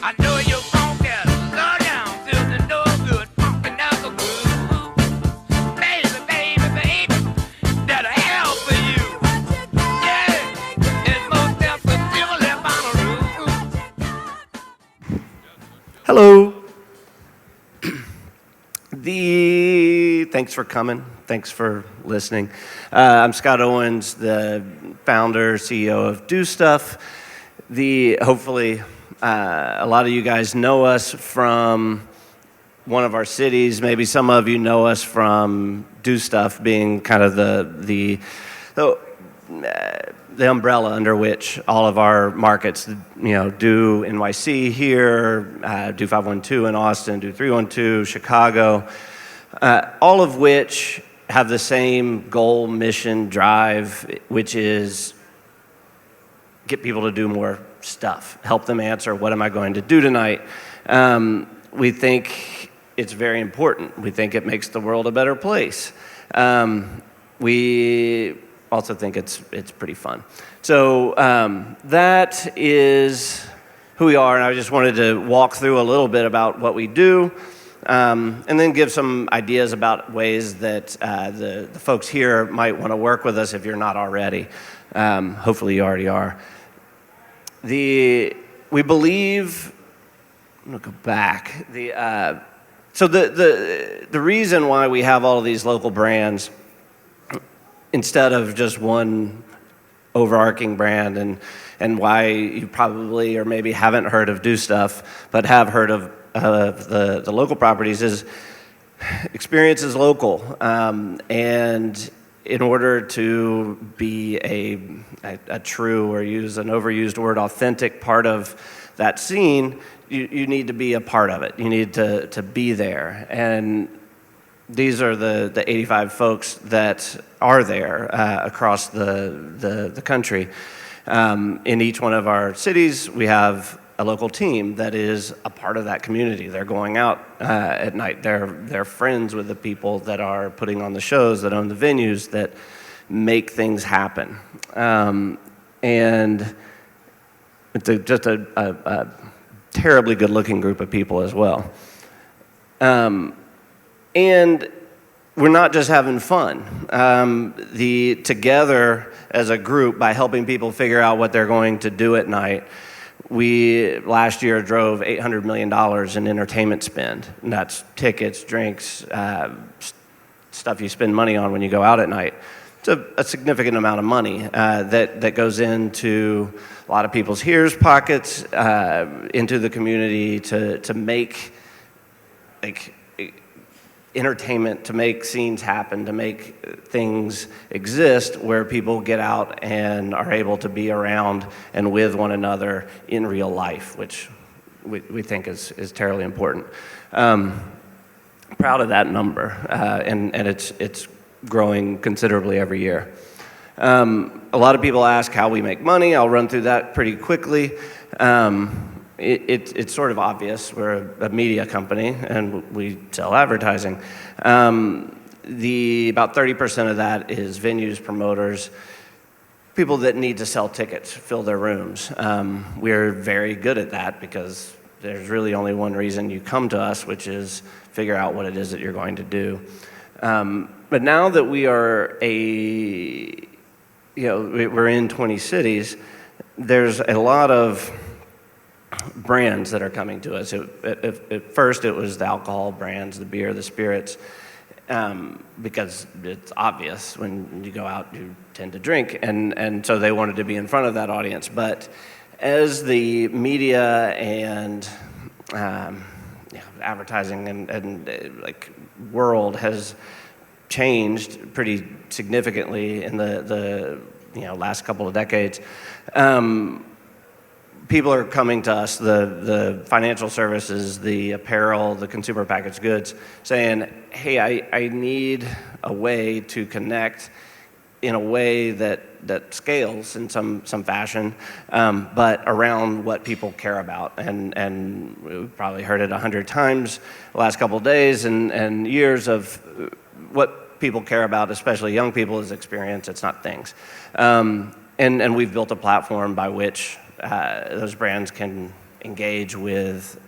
I know you're funky, slow down, feel the no good, funky knuckle groove. Baby, baby, baby, that'll help for you. Yeah, it's most definitely on the roof. Hello. Thanks for coming. Thanks for listening. I'm Scott Owens, the founder, CEO of Do Stuff. Hopefully, a lot of you guys know us from one of our cities. Maybe some of you know us from Do Stuff being kind of the umbrella under which all of our markets, Do NYC here, Do 512 in Austin, Do 312, Chicago, all of which have the same goal, mission, drive, which is get people to do more stuff, help them answer, what am I going to do tonight? We think it's very important. We think it makes the world a better place. We also think it's pretty fun. So that is who we are, and I just wanted to walk through a little bit about what we do, and then give some ideas about ways that the folks here might want to work with us if you're not already. Hopefully you already are. We believe, I'm gonna go back. So the reason why we have all of these local brands instead of just one overarching brand, and why you probably or maybe haven't heard of Do Stuff, but have heard of the local properties, is experience is local. And in order to be a true, or use an overused word, authentic part of that scene, you need to be a part of it. You need to be there. And these are the 85 folks that are there across the country. In each one of our cities, we have a local team that is a part of that community. They're going out at night. They're friends with the people that are putting on the shows, that own the venues, that make things happen. And it's just a terribly good-looking group of people as well. And we're not just having fun. Together as a group, by helping people figure out what they're going to do at night, we last year drove $800 million in entertainment spend. And that's tickets, drinks, stuff you spend money on when you go out at night. It's a significant amount of money that goes into a lot of people's ears, pockets, into the community to make entertainment, to make scenes happen, to make things exist where people get out and are able to be around and with one another in real life, which we think is terribly important. Proud of that number, and it's growing considerably every year. A lot of people ask how we make money. I'll run through that pretty quickly. It's sort of obvious. We're a media company and we sell advertising. About 30% of that is venues, promoters, people that need to sell tickets, fill their rooms. We're very good at that because there's really only one reason you come to us, which is figure out what it is that you're going to do. But now that we are we're in 20 cities, there's a lot of brands that are coming to us. At first, it was the alcohol brands, the beer, the spirits, because it's obvious when you go out, you tend to drink, and so they wanted to be in front of that audience. But as the media and advertising and world has changed pretty significantly in the last couple of decades, people are coming to us, the financial services, the apparel, the consumer packaged goods, saying, hey, I need a way to connect in a way that scales in some fashion, but around what people care about. And we've probably heard it 100 times the last couple of days and years of what people care about, especially young people, is experience, it's not things. And we've built a platform by which those brands can engage with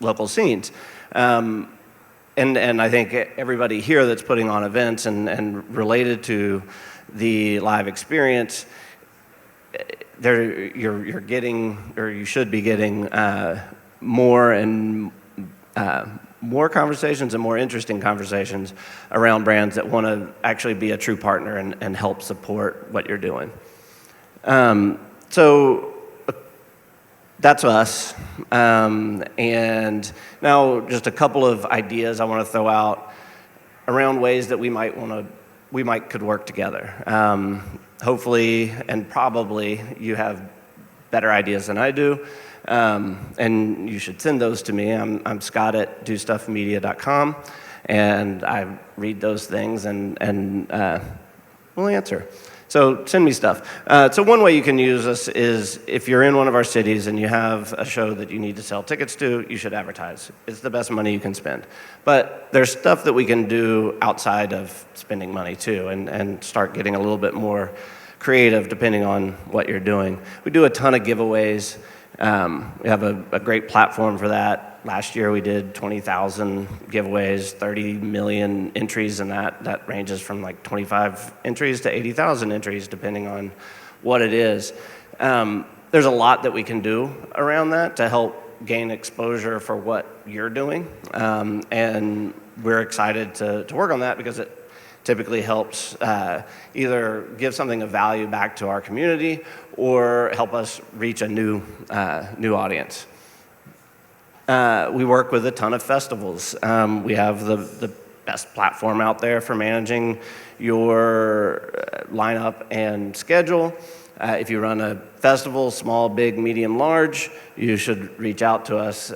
local scenes. And I think everybody here that's putting on events and related to the live experience, you're getting, or you should be getting, more and more conversations and more interesting conversations around brands that want to actually be a true partner and help support what you're doing. So that's us. And now just a couple of ideas I want to throw out around ways that we could work together. Hopefully and probably you have better ideas than I do. And you should send those to me. I'm Scott at dostuffmedia.com, and I read those things and we'll answer. So send me stuff. So one way you can use us is if you're in one of our cities and you have a show that you need to sell tickets to, you should advertise. It's the best money you can spend. But there's stuff that we can do outside of spending money too, and start getting a little bit more creative depending on what you're doing. We do a ton of giveaways. We have a great platform for that. Last year we did 20,000 giveaways, 30 million entries, and that ranges from like 25 entries to 80,000 entries, depending on what it is. There's a lot that we can do around that to help gain exposure for what you're doing, and we're excited to work on that because it typically helps either give something of value back to our community or help us reach a new audience. We work with a ton of festivals. We have the best platform out there for managing your lineup and schedule. If you run a festival, small, big, medium, large, you should reach out to us.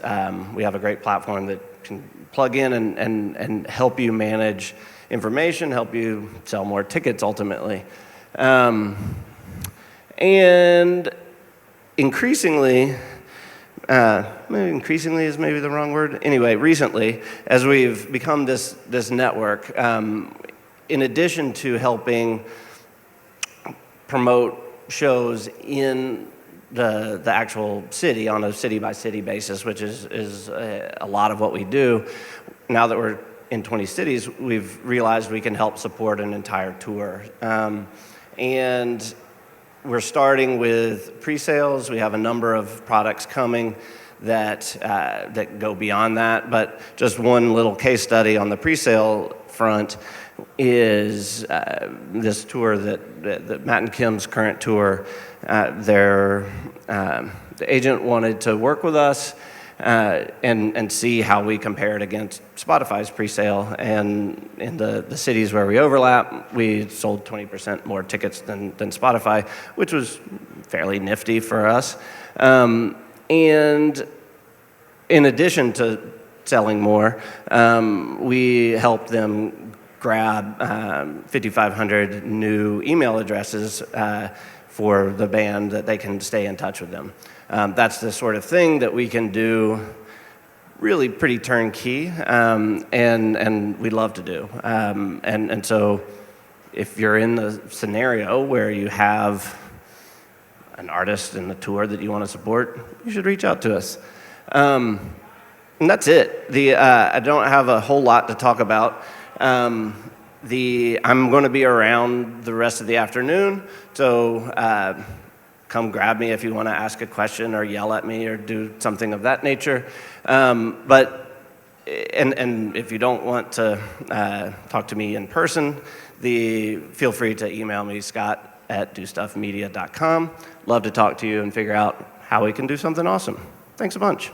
We have a great platform that can plug in and help you manage information, help you sell more tickets ultimately. And increasingly, maybe increasingly is maybe the wrong word. Anyway, recently, as we've become this network, in addition to helping promote shows in the actual city on a city-by-city basis, which is a lot of what we do, now that we're in 20 cities, we've realized we can help support an entire tour. And we're starting with pre-sales. We have a number of products coming that go beyond that, but just one little case study on the pre-sale front is this tour that Matt and Kim's current tour. The agent wanted to work with us and see how we compared against Spotify's pre-sale, and in the cities where we overlap, we sold 20% more tickets than Spotify, which was fairly nifty for us. And in addition to selling more, we helped them grab 5,500 new email addresses for the band that they can stay in touch with them. That's the sort of thing that we can do really pretty turnkey, and we love to do. And so if you're in the scenario where you have an artist in the tour that you want to support, you should reach out to us. And that's it. I don't have a whole lot to talk about. I'm going to be around the rest of the afternoon, so come grab me if you want to ask a question or yell at me or do something of that nature. But if you don't want to talk to me in person, feel free to email me, Scott at dostuffmedia.com. Love to talk to you and figure out how we can do something awesome. Thanks a bunch.